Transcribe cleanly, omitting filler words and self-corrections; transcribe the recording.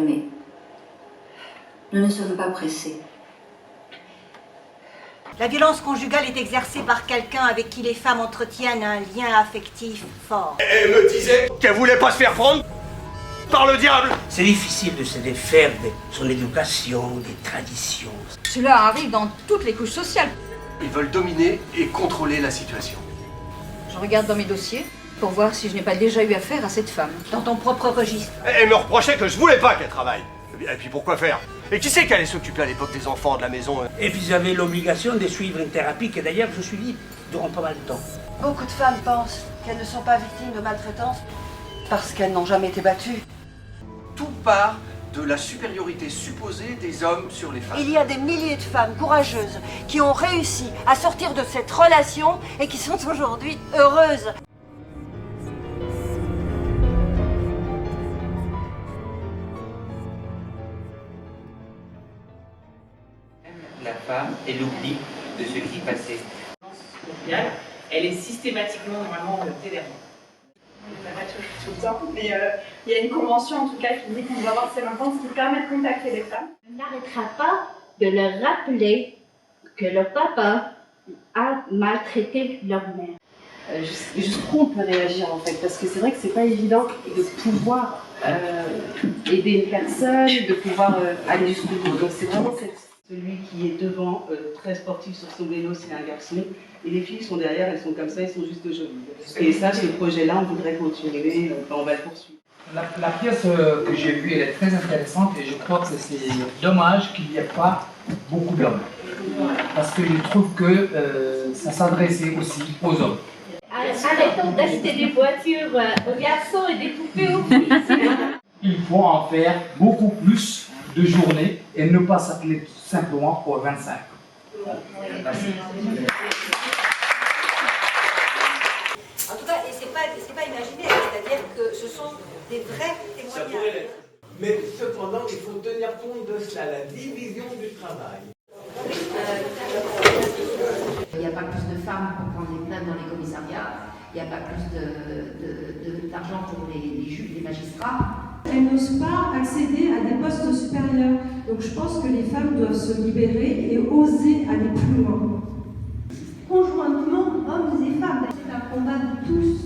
calmer. Nous ne sommes pas pressés. La violence conjugale est exercée par quelqu'un avec qui les femmes entretiennent un lien affectif fort. Elle me disait qu'elle voulait pas se faire prendre par le diable. C'est difficile de se défaire de son éducation, des traditions. Cela arrive dans toutes les couches sociales. Ils veulent dominer et contrôler la situation. Je regarde dans mes dossiers pour voir si je n'ai pas déjà eu affaire à cette femme. Dans ton propre registre. Elle me reprochait que je voulais pas qu'elle travaille. Et puis pourquoi faire? Et qui c'est qui allait s'occuper à l'époque des enfants de la maison? Et puis j'avais l'obligation de suivre une thérapie que d'ailleurs je suivis durant pas mal de temps. Beaucoup de femmes pensent qu'elles ne sont pas victimes de maltraitance parce qu'elles n'ont jamais été battues. Tout part de la supériorité supposée des hommes sur les femmes. Il y a des milliers de femmes courageuses qui ont réussi à sortir de cette relation et qui sont aujourd'hui heureuses. La femme est l'oubli de ce qui passait. Elle est systématiquement normalement télérante. Ça va tout le temps, mais il y a une convention en tout cas qui dit qu'on doit avoir ces enfants, ce qui permet de contacter les femmes. On n'arrêtera pas de leur rappeler que leur papa a maltraité leur mère. Jusqu'où on peut réagir en fait, parce que c'est vrai que c'est pas évident de pouvoir aider une personne, de pouvoir aller jusqu'au bout. Donc c'est vraiment celui qui est devant, très sportif sur son vélo, c'est un garçon, et les filles sont derrière, elles sont comme ça, elles sont juste jolies. Et ça, ce projet-là, on voudrait continuer, on va le poursuivre. La pièce que j'ai vue, elle est très intéressante et je crois que c'est dommage qu'il n'y ait pas beaucoup d'hommes. Parce que je trouve que ça s'adressait aussi aux hommes. Arrêtons d'acheter des voitures aux garçons et des poupées aux filles. Il faut en faire beaucoup plus de journées et ne pas s'appeler simplement pour 25. Merci. En tout cas, et c'est pas imaginaire, c'est-à-dire que ce sont des vrais témoignages. Mais cependant, il faut tenir compte de cela, la division du travail. Il n'y a pas plus de femmes pour prendre les plaintes dans les commissariats, il n'y a pas plus d'argent pour les juges, les magistrats. Elles n'osent pas accéder à des postes supérieurs. Donc je pense que les femmes doivent se libérer et oser aller plus loin. Conjointement, hommes et femmes, c'est un combat de tous.